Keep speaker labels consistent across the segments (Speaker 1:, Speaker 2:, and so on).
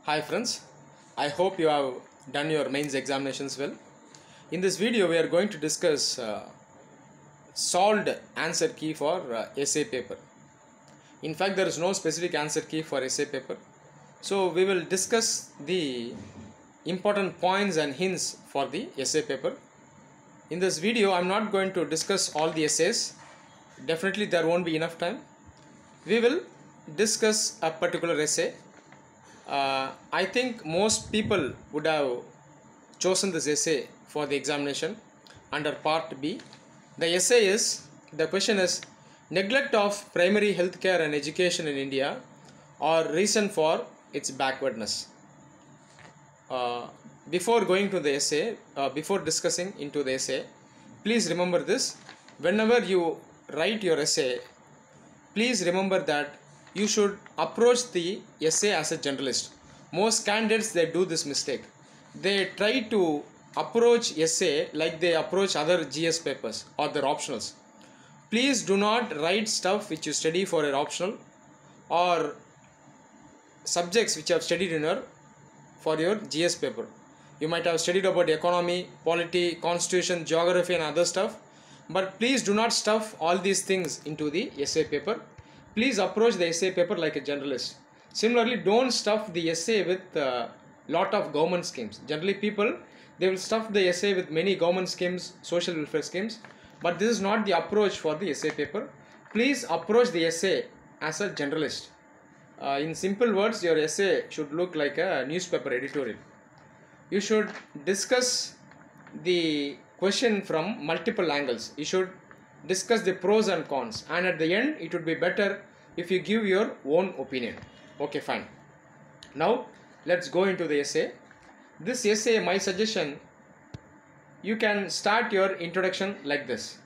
Speaker 1: Hi friends, I hope you have done your mains examinations well. In this video we are going to discuss solved answer key for essay paper. In fact, there is no specific answer key for essay paper. So we will discuss the important points and hints for the essay paper. In this video I am not going to discuss all the essays. Definitely there won't be enough time. We will discuss a particular essay. I think most people would have chosen this essay for the examination under part B. The question is neglect of primary healthcare and education in India or reason for its backwardness. Before going to the essay, before discussing into the essay, please remember this: whenever you write your essay, please remember that you should approach the essay as a generalist. Most candidates, they do this mistake. They try to approach essay like they approach other GS papers or their optionals. Please do not write stuff which you study for your optional or subjects which you have studied for your GS paper. You might have studied about economy, polity, constitution, geography and other stuff, but please do not stuff all these things into the essay paper. Please approach the essay paper like a generalist. Similarly, don't stuff the essay with a lot of government schemes. Generally people, they will stuff the essay with many government schemes, social welfare schemes, but this is not the approach for the essay paper. Please approach the essay as a generalist. In simple words, your essay should look like a newspaper editorial. You should discuss the question from multiple angles. You should discuss the pros and cons, and at the end it would be better if you give your own opinion. Okay, fine. Now let's go into the essay. This essay, my suggestion, you can start your introduction like this.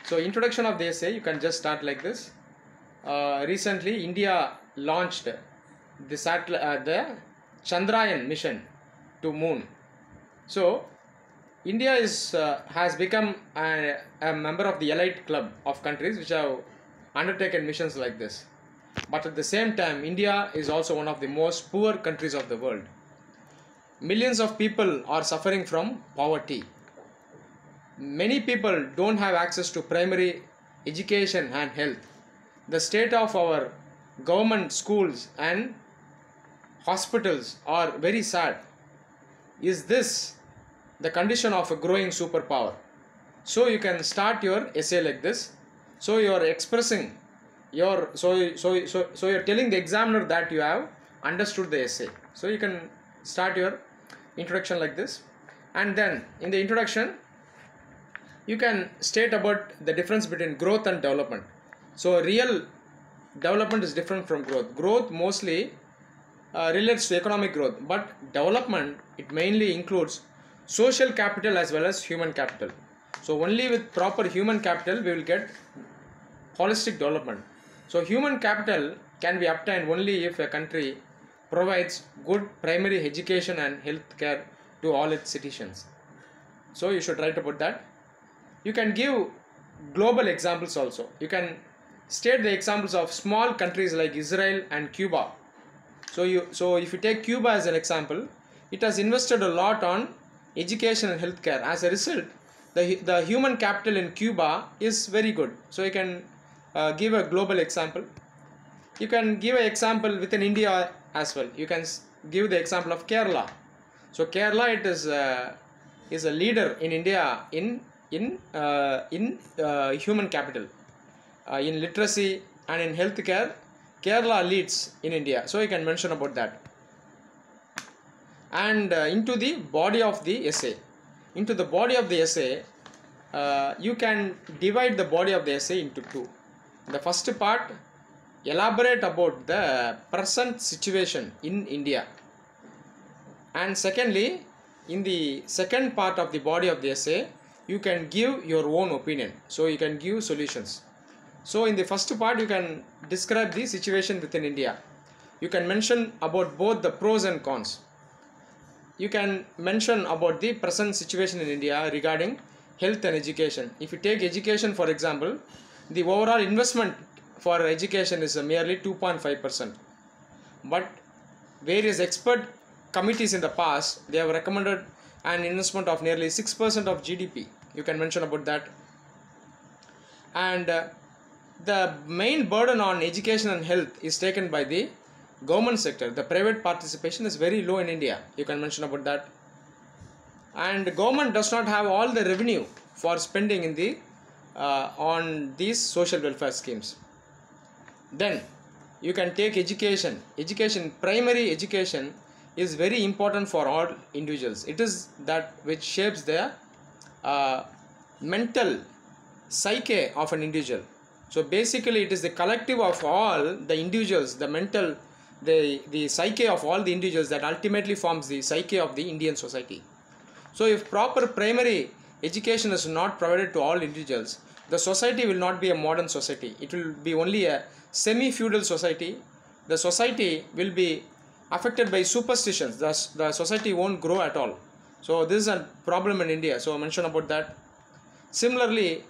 Speaker 1: So introduction of the essay, you can just start like this. Recently India launched the Chandrayaan mission to moon. So India has become a member of the elite club of countries which have undertaken missions like this. But at the same time, India is also one of the most poor countries of the world. Millions of people are suffering from poverty. Many people don't have access to primary education and health. The state of our government schools and hospitals are very sad. Is this the condition of a growing superpower? So you can start your essay like this. So you are expressing your so you're telling the examiner that you have understood the essay. So you can start your introduction like this, and then in the introduction you can state about the difference between growth and development. So real development is different from growth. Growth mostly relates to economic growth, but development, it mainly includes social capital as well as human capital. So only with proper human capital we will get holistic development. So human capital can be obtained only if a country provides good primary education and health care to all its citizens. So you should write about that. You can give global examples also. You can state the examples of small countries like Israel and Cuba. So if you take Cuba as an example, it has invested a lot on education and healthcare. As a result, the human capital in Cuba is very good. So you can give a global example. You can give an example within India as well. You can give the example of Kerala. So Kerala, it is a leader in India in human capital, in literacy and in healthcare. Kerala leads in India. So you can mention about that. And into the body of the essay. Into the body of the essay, you can divide the body of the essay into two. The first part, elaborate about the present situation in India. And secondly, in the second part of the body of the essay, you can give your own opinion. So you can give solutions. So in the first part, you can describe the situation within India. You can mention about both the pros and cons. You can mention about the present situation in India regarding health and education. If you take education, for example, the overall investment for education is merely 2.5%. But various expert committees in the past, they have recommended an investment of nearly 6% of GDP. You can mention about that. And the main burden on education and health is taken by the government sector. The private participation is very low in India. You can mention about that. And the government does not have all the revenue for spending in the on these social welfare schemes. Then you can take education. Primary education is very important for all individuals. It is that which shapes the mental psyche of an individual. So basically it is the collective of all the individuals, the psyche of all the individuals that ultimately forms the psyche of the Indian society. So if proper primary education is not provided to all individuals, the society will not be a modern society. It will be only a semi-feudal society. The society will be affected by superstitions. The society won't grow at all. So this is a problem in India. So I mentioned about that. Similarly,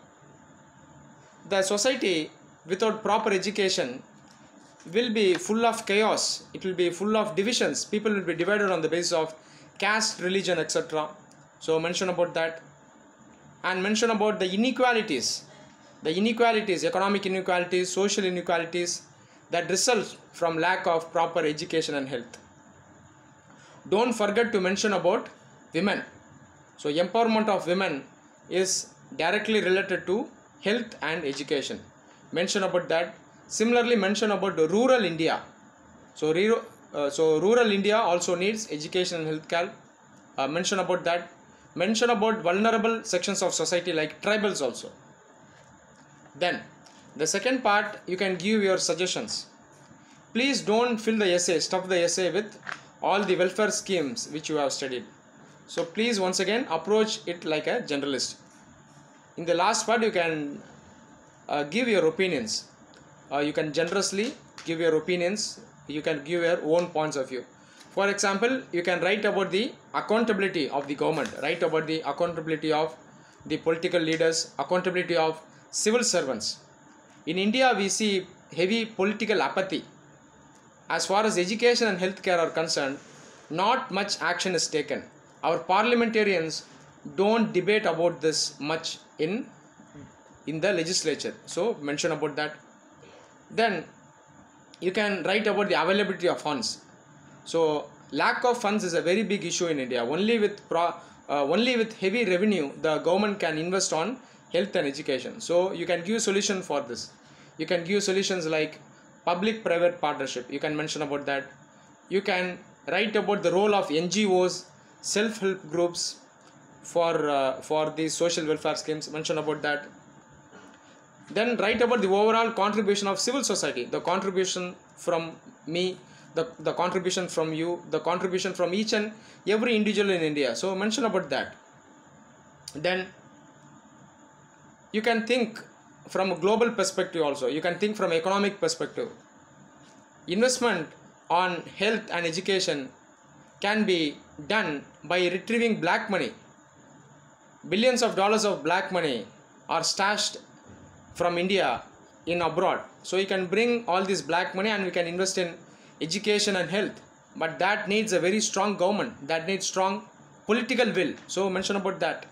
Speaker 1: the society without proper education will be full of chaos. It will be full of divisions. People will be divided on the basis of caste, religion, etc. So mention about that. And mention about the inequalities. The inequalities, economic inequalities, social inequalities that result from lack of proper education and health. Don't forget to mention about women. So empowerment of women is directly related to health and education. Mention about that. Similarly, mention about the rural India. So rural India also needs education and health care. Mention about that. Mention about vulnerable sections of society like tribals also. Then the second part, you can give your suggestions. Please don't fill the essay, stuff the essay with all the welfare schemes which you have studied. So please once again approach it like a generalist. In the last part, you can give your opinions. You can generously give your opinions. You can give your own points of view. For example, you can write about the accountability of the government, write about the accountability of the political leaders, accountability of civil servants. In India, we see heavy political apathy. As far as education and healthcare are concerned, not much action is taken. Our parliamentarians don't debate about this much in the legislature. So mention about that. Then you can write about the availability of funds. So lack of funds is a very big issue in India. Only with heavy revenue the government can invest on health and education. So you can give solution for this. You can give solutions like public-private partnership. You can mention about that. You can write about the role of NGOs, self-help groups for these social welfare schemes. Mention about that. Then write about the overall contribution of civil society, the contribution from me, the contribution from you, the contribution from each and every individual in India. So mention about that. Then you can think from a global perspective also. You can think from economic perspective. Investment on health and education can be done by retrieving black money. Billions of dollars of black money are stashed from India in abroad. So you can bring all this black money and we can invest in education and health. But that needs a very strong government. That needs strong political will. So mention about that.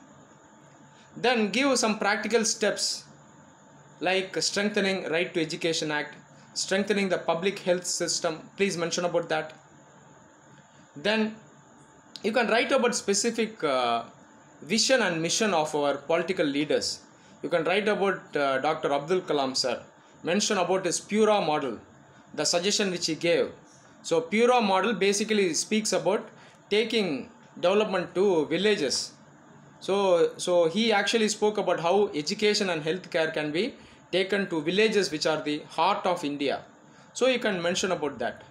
Speaker 1: Then give some practical steps like strengthening Right to Education Act, strengthening the public health system. Please mention about that. Then you can write about specific vision and mission of our political leaders. You can write about Dr. Abdul Kalam sir. Mention about his Pura model, the suggestion which he gave. So Pura model basically speaks about taking development to villages. So he actually spoke about how education and healthcare can be taken to villages which are the heart of India. So you can mention about that.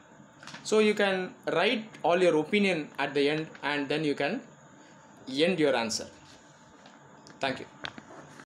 Speaker 1: So you can write all your opinion at the end and then you can end your answer. Thank you.